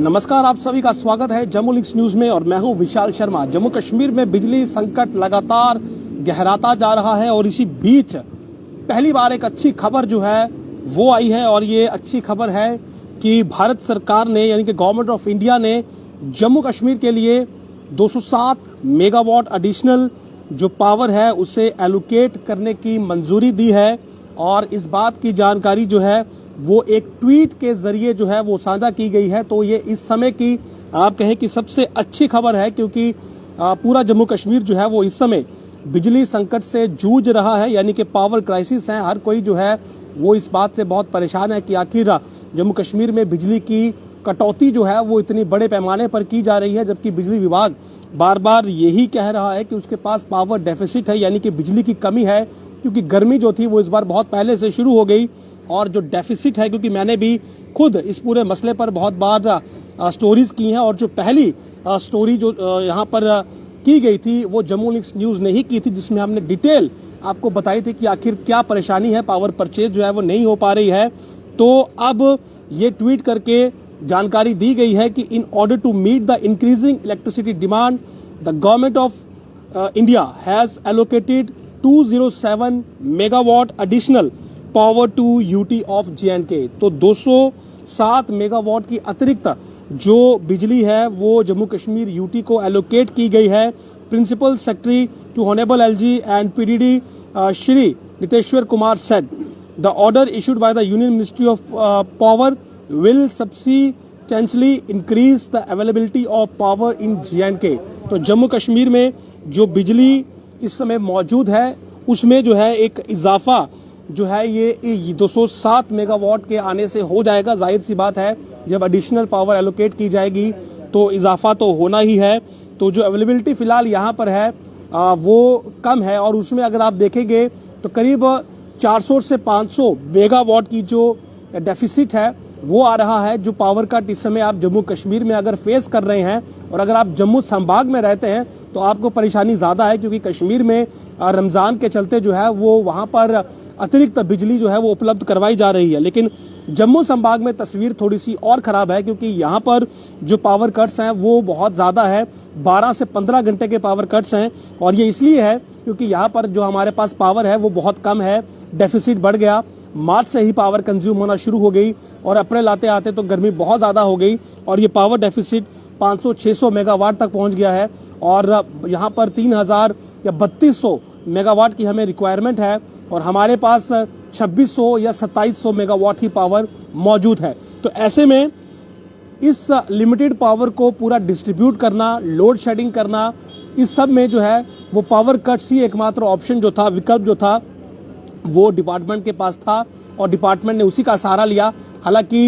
नमस्कार, आप सभी का स्वागत है जम्मू लिंक्स न्यूज में और मैं हूं विशाल शर्मा। जम्मू कश्मीर में बिजली संकट लगातार गहराता जा रहा है और इसी बीच पहली बार एक अच्छी खबर जो है वो आई है और ये अच्छी खबर है कि भारत सरकार ने यानी कि गवर्नमेंट ऑफ इंडिया ने जम्मू कश्मीर के लिए 207 मेगावाट एडिशनल जो पावर है उसे एलोकेट करने की मंजूरी दी है। और इस बात की जानकारी जो है वो एक ट्वीट के जरिए जो है वो साझा की गई है। तो ये इस समय की आप कहें कि सबसे अच्छी खबर है, क्योंकि पूरा जम्मू कश्मीर जो है वो इस समय बिजली संकट से जूझ रहा है, यानी कि पावर क्राइसिस है। हर कोई जो है वो इस बात से बहुत परेशान है कि आखिर जम्मू कश्मीर में बिजली की कटौती जो है वो इतनी बड़े पैमाने पर की जा रही है, जबकि बिजली विभाग बार बार यही कह रहा है कि उसके पास पावर डेफिसिट है, यानी कि बिजली की कमी है, क्योंकि गर्मी जो थी वो इस बार बहुत पहले से शुरू हो गई। और जो डेफिसिट है, क्योंकि मैंने भी खुद इस पूरे मसले पर बहुत बार स्टोरीज की हैं और जो पहली स्टोरी जो यहाँ पर की गई थी वो जम्मू लिंक्स न्यूज़ ने ही की थी, जिसमें हमने डिटेल आपको बताई थी कि आखिर क्या परेशानी है, पावर परचेज जो है वो नहीं हो पा रही है। तो अब ये ट्वीट करके जानकारी दी गई है कि in order to meet the increasing electricity demand the government of India has allocated 207 megawatt additional power to UT of J and K. तो 207 मेगावाट की अतिरिक्त जो बिजली है वो जम्मू कश्मीर यूटी को एलोकेट की गई है। Principal secretary to honourable LG and PDD Shri Niteshwar Kumar said the order issued by the union ministry of power will substantially increase the availability of power in J&K। तो जम्मू कश्मीर में जो बिजली इस समय मौजूद है उसमें जो है एक इजाफा जो है ये 207 मेगावाट के आने से हो जाएगा। जाहिर सी बात है, जब एडिशनल पावर एलोकेट की जाएगी तो इजाफा तो होना ही है। तो जो अवेलेबिलिटी फिलहाल यहाँ पर है वो कम है और उसमें अगर आप देखेंगे तो करीब 400 से 500 मेगावाट की जो डेफिसिट है वो आ रहा है। जो पावर कट इस समय आप जम्मू कश्मीर में अगर फेस कर रहे हैं और अगर आप जम्मू संभाग में रहते हैं तो आपको परेशानी ज़्यादा है, क्योंकि कश्मीर में रमज़ान के चलते जो है वो वहाँ पर अतिरिक्त बिजली जो है वो उपलब्ध करवाई जा रही है। लेकिन जम्मू संभाग में तस्वीर थोड़ी सी और ख़राब है, क्योंकि यहाँ पर जो पावर कट्स हैं वो बहुत ज़्यादा है, 12 से 15 घंटे के पावर कट्स हैं। और ये इसलिए है क्योंकि यहाँ पर जो हमारे पास पावर है वो बहुत कम है, डेफिसिट बढ़ गया। मार्च से ही पावर कंज्यूम होना शुरू हो गई और अप्रैल आते आते तो गर्मी बहुत ज़्यादा हो गई और ये पावर डेफिसिट 500-600 मेगावाट तक पहुंच गया है। और यहाँ पर 3000 या 3200 मेगावाट की हमें रिक्वायरमेंट है और हमारे पास 2600 या 2700 मेगावाट ही पावर मौजूद है। तो ऐसे में इस लिमिटेड पावर को पूरा डिस्ट्रीब्यूट करना, लोड शेडिंग करना, इस सब में जो है वो पावर कट्स ही एकमात्र ऑप्शन जो था, विकल्प जो था वो डिपार्टमेंट के पास था और डिपार्टमेंट ने उसी का सहारा लिया। हालांकि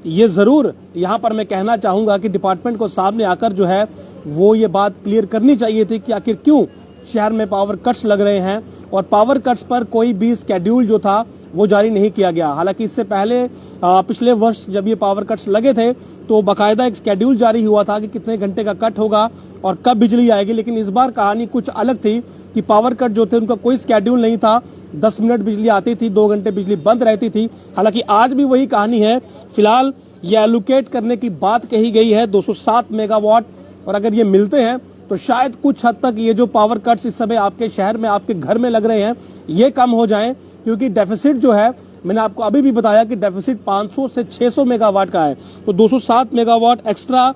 ये ज़रूर यहाँ पर मैं कहना चाहूँगा कि डिपार्टमेंट को सामने आकर जो है वो ये बात क्लियर करनी चाहिए थी कि आखिर क्यों शहर में पावर कट्स लग रहे हैं और पावर कट्स पर कोई भी स्केड्यूल जो था वो जारी नहीं किया गया। हालांकि इससे पहले पिछले वर्ष जब ये पावर कट्स लगे थे तो बाकायदा एक स्केड्यूल जारी हुआ था कि कितने घंटे का कट होगा और कब बिजली आएगी। लेकिन इस बार कहानी कुछ अलग थी कि पावर कट जो थे उनका कोई स्केड्यूल नहीं था, 10 मिनट बिजली आती थी, 2 घंटे बिजली बंद रहती थी। हालांकि आज भी वही कहानी है। फिलहाल ये एलोकेट करने की बात कही गई है 207 मेगावाट, और अगर ये मिलते हैं तो शायद कुछ हद तक ये जो पावर कट्स इस समय आपके शहर में, आपके घर में लग रहे हैं, ये कम हो जाएं, क्योंकि डेफिसिट जो है मैंने आपको अभी भी बताया कि डेफिसिट 500 से 600 मेगावाट का है। तो 207 मेगावाट एक्स्ट्रा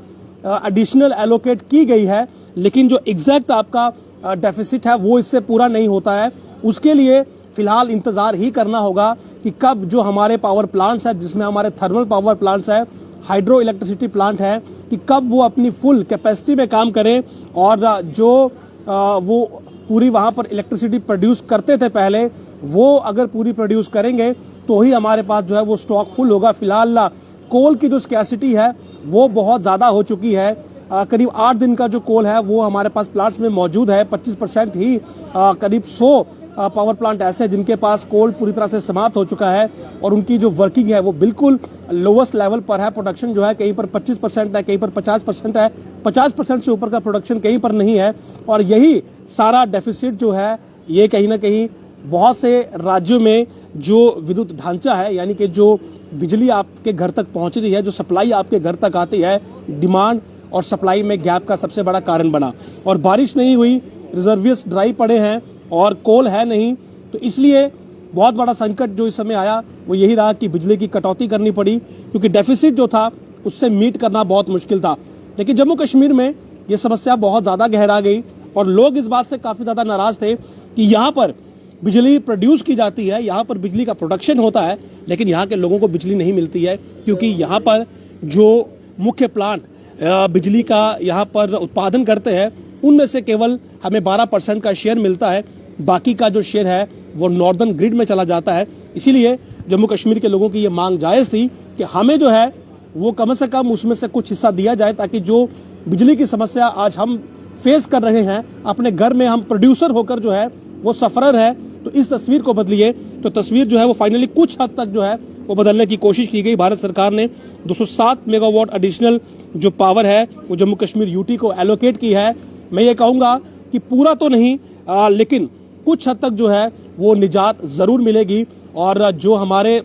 एडिशनल एलोकेट की गई है, लेकिन जो एग्जैक्ट आपका डेफिसिट है वो इससे पूरा नहीं होता है। उसके लिए फिलहाल इंतजार ही करना होगा कि कब जो हमारे पावर प्लांट्स है, जिसमें हमारे थर्मल पावर प्लांट्स है, हाइड्रो इलेक्ट्रिसिटी प्लांट है, कि कब वो अपनी फुल कैपेसिटी में काम करें और जो वो पूरी वहाँ पर इलेक्ट्रिसिटी प्रोड्यूस करते थे पहले, वो अगर पूरी प्रोड्यूस करेंगे तो ही हमारे पास जो है वो स्टॉक फुल होगा। फिलहाल कोल की जो स्कैसिटी है वो बहुत ज़्यादा हो चुकी है। करीब 8 दिन का जो कोल है वो हमारे पास प्लांट्स में मौजूद है। 25% ही करीब 100 पावर प्लांट ऐसे हैं जिनके पास कोल पूरी तरह से समाप्त हो चुका है और उनकी जो वर्किंग है वो बिल्कुल लोवेस्ट लेवल पर है। प्रोडक्शन जो है कहीं पर 25% है, कहीं पर 50% है, 50% से ऊपर का प्रोडक्शन कहीं पर नहीं है। और यही सारा डेफिसिट जो है ये कहीं ना कहीं बहुत से राज्यों में जो विद्युत ढांचा है, यानी कि जो बिजली आपके घर तक पहुंच रही है, जो सप्लाई आपके घर तक आती है, डिमांड और सप्लाई में गैप का सबसे बड़ा कारण बना। और बारिश नहीं हुई, रिजर्वियर्स ड्राई पड़े हैं और कोल है नहीं, तो इसलिए बहुत बड़ा संकट जो इस समय आया वो यही रहा कि बिजली की कटौती करनी पड़ी, क्योंकि डेफिसिट जो था उससे मीट करना बहुत मुश्किल था। लेकिन जम्मू कश्मीर में ये समस्या बहुत ज़्यादा गहरा गई और लोग इस बात से काफ़ी ज़्यादा नाराज़ थे कि यहाँ पर बिजली प्रोड्यूस की जाती है, यहाँ पर बिजली का प्रोडक्शन होता है, लेकिन यहाँ के लोगों को बिजली नहीं मिलती है, क्योंकि यहाँ पर जो मुख्य प्लांट बिजली का यहाँ पर उत्पादन करते हैं उनमें से केवल हमें 12% का शेयर मिलता है, बाकी का जो शेयर है वो नॉर्दर्न ग्रिड में चला जाता है। इसीलिए जम्मू कश्मीर के लोगों की ये मांग जायज़ थी कि हमें जो है वो कम से कम उसमें से कुछ हिस्सा दिया जाए, ताकि जो बिजली की समस्या आज हम फेस कर रहे हैं अपने घर में, हम प्रोड्यूसर होकर जो है वो सफरर है, तो इस तस्वीर को बदलिए। तो तस्वीर जो है वो फाइनली कुछ हद तक जो है वो बदलने की कोशिश की गई। भारत सरकार ने 207 मेगावाट एडिशनल जो पावर है वो जम्मू कश्मीर यूटी को एलोकेट की है। मैं ये कहूँगा कि पूरा तो नहीं, लेकिन कुछ हद तक जो है वो निजात ज़रूर मिलेगी। और जो हमारे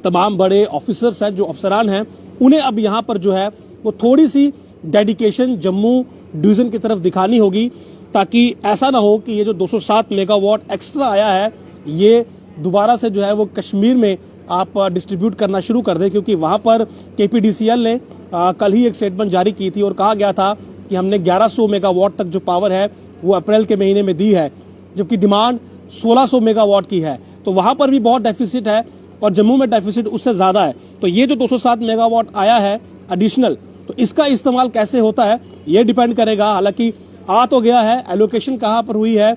तमाम बड़े ऑफिसर्स हैं, जो अफसरान हैं, उन्हें अब यहाँ पर जो है वो थोड़ी सी डेडिकेशन जम्मू डिवीज़न की तरफ दिखानी होगी, ताकि ऐसा ना हो कि ये जो 207 मेगावाट एक्स्ट्रा आया है ये दोबारा से जो है वो कश्मीर में आप डिस्ट्रीब्यूट करना शुरू कर दें। क्योंकि वहाँ पर KPDCL ने कल ही एक स्टेटमेंट जारी की थी और कहा गया था कि हमने 1100 मेगावाट तक जो पावर है वो अप्रैल के महीने में दी है, जबकि डिमांड 1600 मेगावाट की है। तो वहाँ पर भी बहुत डेफिसिट है और जम्मू में डेफिसिट उससे ज़्यादा है। तो ये जो 207 मेगावाट आया है एडिशनल, तो इसका इस्तेमाल कैसे होता है ये डिपेंड करेगा। हालांकि आ तो गया है, एलोकेशन कहाँ पर हुई है,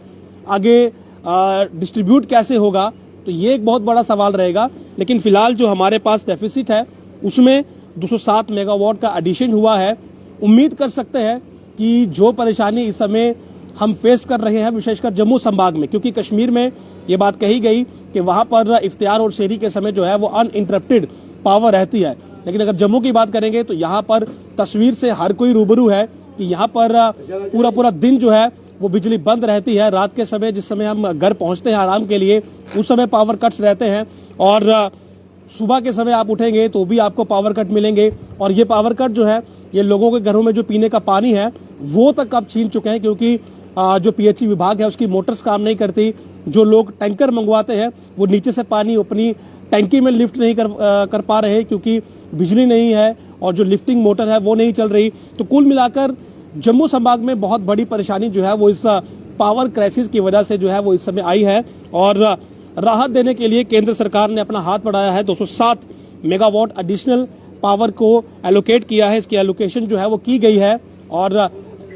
आगे डिस्ट्रीब्यूट कैसे होगा, तो ये एक बहुत बड़ा सवाल रहेगा। लेकिन फिलहाल जो हमारे पास डेफिसिट है उसमें 207 मेगावाट का एडिशन हुआ है। उम्मीद कर सकते हैं कि जो परेशानी इस समय हम फेस कर रहे हैं, विशेषकर जम्मू संभाग में, क्योंकि कश्मीर में ये बात कही गई कि वहाँ पर इफ्तियार और शेरी के समय जो है वो अनइंटरप्टेड पावर रहती है। लेकिन अगर जम्मू की बात करेंगे तो यहाँ पर तस्वीर से हर कोई रूबरू है कि यहाँ पर पूरा दिन जो है वो बिजली बंद रहती है। रात के समय, जिस समय हम घर पहुँचते हैं आराम के लिए, उस समय पावर कट्स रहते हैं और सुबह के समय आप उठेंगे तो भी आपको पावर कट मिलेंगे। और ये पावर कट जो है ये लोगों के घरों में जो पीने का पानी है वो तक अब छीन चुके हैं, क्योंकि जो PHE विभाग है उसकी मोटर्स काम नहीं करती। जो लोग टैंकर मंगवाते हैं वो नीचे से पानी अपनी टैंकी में लिफ्ट नहीं कर पा रहे, क्योंकि बिजली नहीं है और जो लिफ्टिंग मोटर है वो नहीं चल रही। तो कुल मिलाकर जम्मू संभाग में बहुत बड़ी परेशानी जो है वो इस पावर क्राइसिस की वजह से जो है वो इस समय आई है। और राहत देने के लिए केंद्र सरकार ने अपना हाथ बढ़ाया है, 207 मेगावाट एडिशनल पावर को एलोकेट किया है। इसकी एलोकेशन जो है वो की गई है और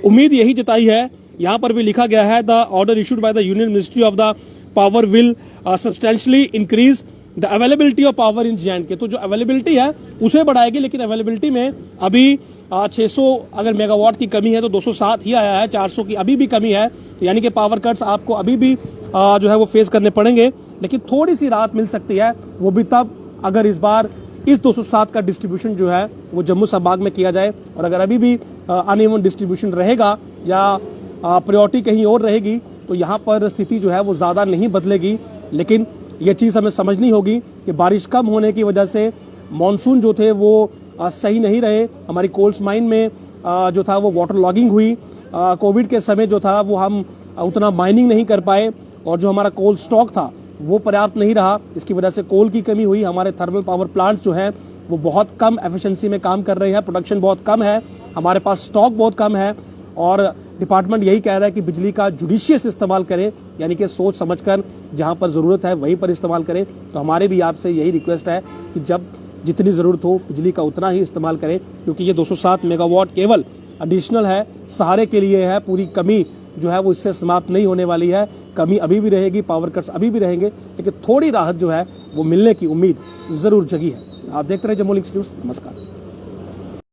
उम्मीद यही जताई है, यहाँ पर भी लिखा गया है, the order issued by the union ministry of the power will substantially increase the availability of power in JNK। तो जो अवेलेबिलिटी है उसे बढ़ाएगी, लेकिन अवेलेबिलिटी में अभी 600 अगर मेगावाट की कमी है तो 207 ही आया है, 400 की अभी भी कमी है। तो यानी कि पावर कट्स आपको अभी भी जो है वो फेस करने पड़ेंगे, लेकिन थोड़ी सी राहत मिल सकती है, वो भी तब अगर इस बार इस 207 का डिस्ट्रीब्यूशन जो है वो जम्मू संभाग में किया जाए। और अगर अभी भी अनइवन डिस्ट्रीब्यूशन रहेगा या प्रायोरिटी कहीं और रहेगी तो यहाँ पर स्थिति जो है वो ज़्यादा नहीं बदलेगी। लेकिन ये चीज़ हमें समझनी होगी कि बारिश कम होने की वजह से मानसून जो थे वो सही नहीं रहे। हमारी कोल्स माइन में जो था वो वाटर लॉगिंग हुई, कोविड के समय जो था वो हम उतना माइनिंग नहीं कर पाए और जो हमारा कोल स्टॉक था वो पर्याप्त नहीं रहा। इसकी वजह से कोल की कमी हुई। हमारे थर्मल पावर प्लांट्स जो हैं वो बहुत कम एफिशिएंसी में काम कर रहे हैं, प्रोडक्शन बहुत कम है, हमारे पास स्टॉक बहुत कम है। और डिपार्टमेंट यही कह रहा है कि बिजली का जुडिशियस इस्तेमाल करें, यानी कि सोच समझकर जहां पर ज़रूरत है वहीं पर इस्तेमाल करें। तो हमारे भी आपसे यही रिक्वेस्ट है कि जब जितनी ज़रूरत हो बिजली का उतना ही इस्तेमाल करें, क्योंकि ये 207 मेगावाट केवल एडिशनल है, सहारे के लिए है। पूरी कमी जो है वो इससे समाप्त नहीं होने वाली है। कमी अभी भी रहेगी, पावर कट्स अभी भी रहेंगे, लेकिन थोड़ी राहत जो है वो मिलने की उम्मीद ज़रूर जगी है। आप देखते रहे जम्मू लिंक्स न्यूज़। नमस्कार।